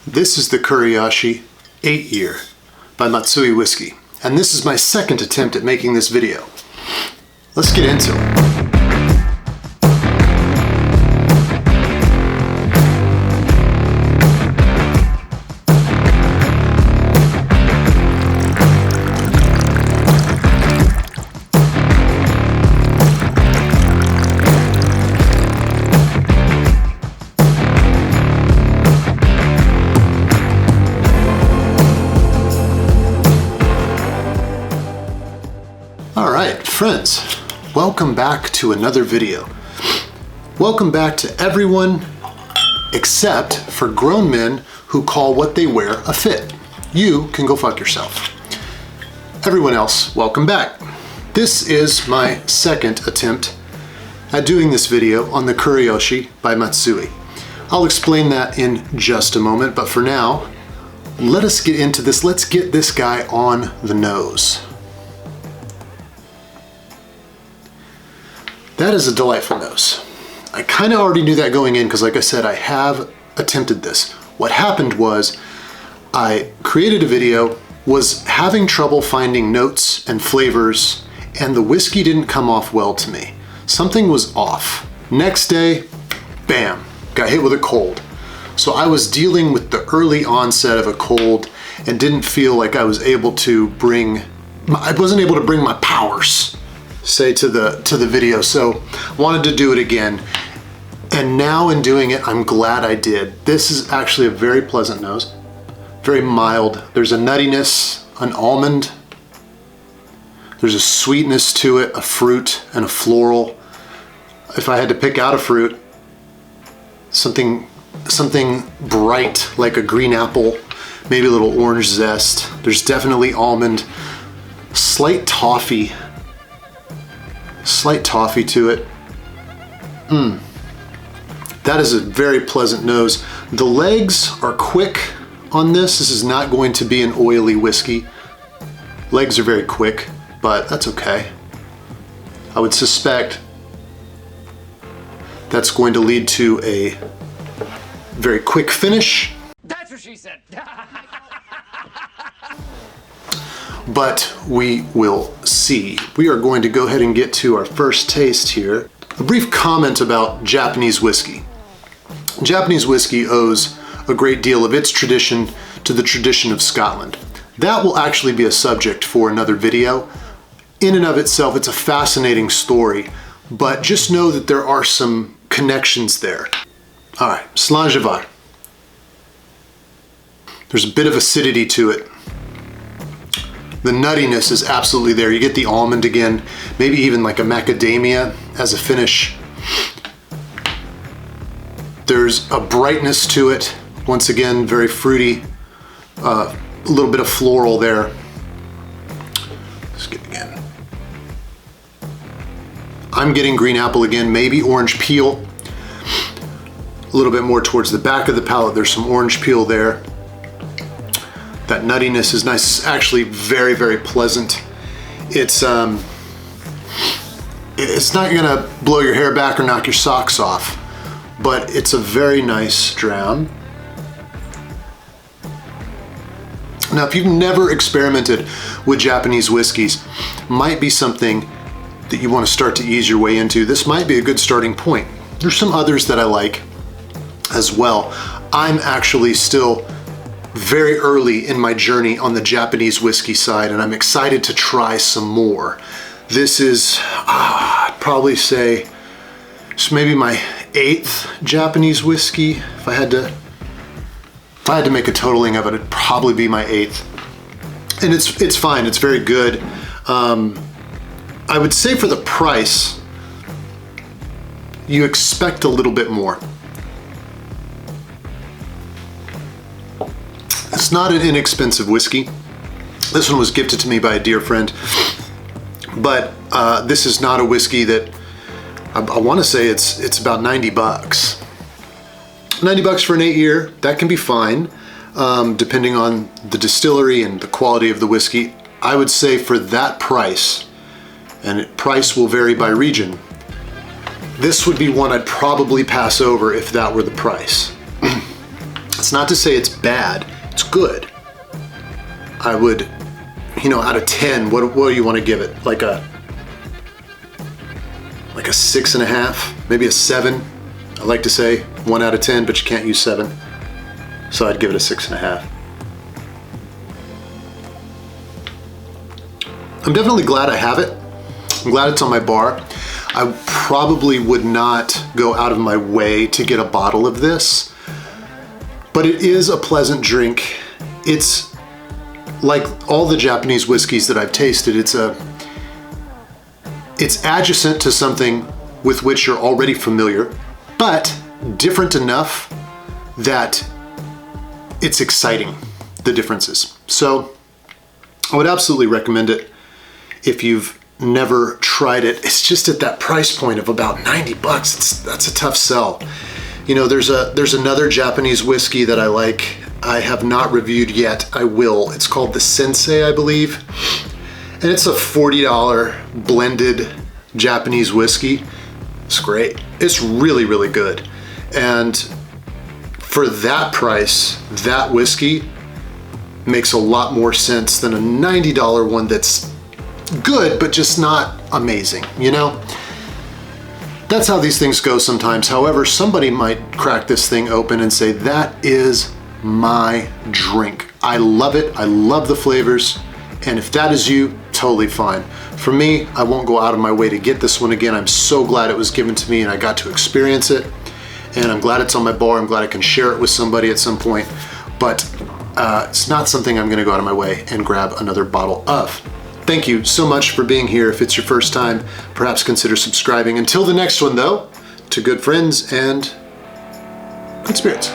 This is the Kurayoshi 8-year by Matsui Whisky, and this is my second attempt at making this video. Let's get into it. Alright, friends, welcome back to another video. Welcome back to everyone except for grown men who call what they wear a fit. You can go fuck yourself. Everyone else, welcome back. This is my second attempt at doing this video on the Kurayoshi by Matsui. I'll explain that in just a moment, but for now, let us get into this. Let's get this guy on the nose. That is a delightful nose. I kind of already knew that going in because, like I said, I have attempted this. What happened was I created a video, was having trouble finding notes and flavors, and the whiskey didn't come off well to me. Something was off. Next day, bam, got hit with a cold. So I was dealing with the early onset of a cold and didn't feel like I was able to I wasn't able to bring my powers, say, to the video, so wanted to do it again. And now in doing it, I'm glad I did. This is actually a very pleasant nose, very mild. There's a nuttiness, an almond. There's a sweetness to it, a fruit and a floral. If I had to pick out a fruit, something bright like a green apple, maybe a little orange zest. There's definitely almond, slight toffee to it. That is a very pleasant nose. The legs are quick on this. This is not going to be an oily whiskey. Legs are very quick, but that's okay. I would suspect that's going to lead to a very quick finish. That's what she said. But we will see. We are going to go ahead and get to our first taste here. A brief comment about Japanese whiskey. Japanese whiskey owes a great deal of its tradition to the tradition of Scotland. That will actually be a subject for another video. In and of itself, it's a fascinating story, but just know that there are some connections there. All right, Slangevar. There's a bit of acidity to it. The nuttiness is absolutely there. You get the almond again, maybe even like a macadamia as a finish. There's a brightness to it. Once again, very fruity. A little bit of floral there. Let's get it again. I'm getting green apple again, maybe orange peel. A little bit more towards the back of the palate. There's some orange peel there. That nuttiness is nice. It's actually very, very pleasant. It's not gonna blow your hair back or knock your socks off, but it's a very nice dram. Now, if you've never experimented with Japanese whiskeys, might be something that you want to start to ease your way into. This might be a good starting point. There's some others that I like as well. I'm actually still very early in my journey on the Japanese whiskey side, and I'm excited to try some more. This is, I'd probably say, it's maybe my 8th Japanese whiskey. If I had to make a totaling of it, it'd probably be my 8th. And it's fine, it's very good. I would say for the price, you expect a little bit more. It's not an inexpensive whiskey. This one was gifted to me by a dear friend, but this is not a whiskey that I want to say it's about 90 bucks. 90 bucks for an 8-year, that can be fine, depending on the distillery and the quality of the whiskey. I would say for that price, and price will vary by region, this would be one I'd probably pass over if that were the price. It's not to say it's bad, it's good. I would, out of 10, what do you want to give it? Like a 6.5, maybe a 7. I like to say 1 out of 10, but you can't use 7. So I'd give it a 6.5. I'm definitely glad I have it. I'm glad it's on my bar. I probably would not go out of my way to get a bottle of this, but it is a pleasant drink. It's like all the Japanese whiskeys that I've tasted, it's adjacent to something with which you're already familiar, but different enough that it's exciting, the differences. So I would absolutely recommend it if you've never tried it. It's just at that price point of about 90 bucks. That's a tough sell. There's another Japanese whiskey that I like. I have not reviewed yet. I will. It's called the Sensei, I believe. And it's a $40 blended Japanese whiskey. It's great. It's really, really good. And for that price, that whiskey makes a lot more sense than a $90 one that's good, but just not amazing, That's how these things go sometimes. However, somebody might crack this thing open and say, that is my drink. I love it. I love the flavors. And if that is you, totally fine. For me, I won't go out of my way to get this one again. I'm so glad it was given to me and I got to experience it. And I'm glad it's on my bar. I'm glad I can share it with somebody at some point. But it's not something I'm going to go out of my way and grab another bottle of. Thank you so much for being here. If it's your first time, perhaps consider subscribing. Until the next one, though, to good friends and good spirits.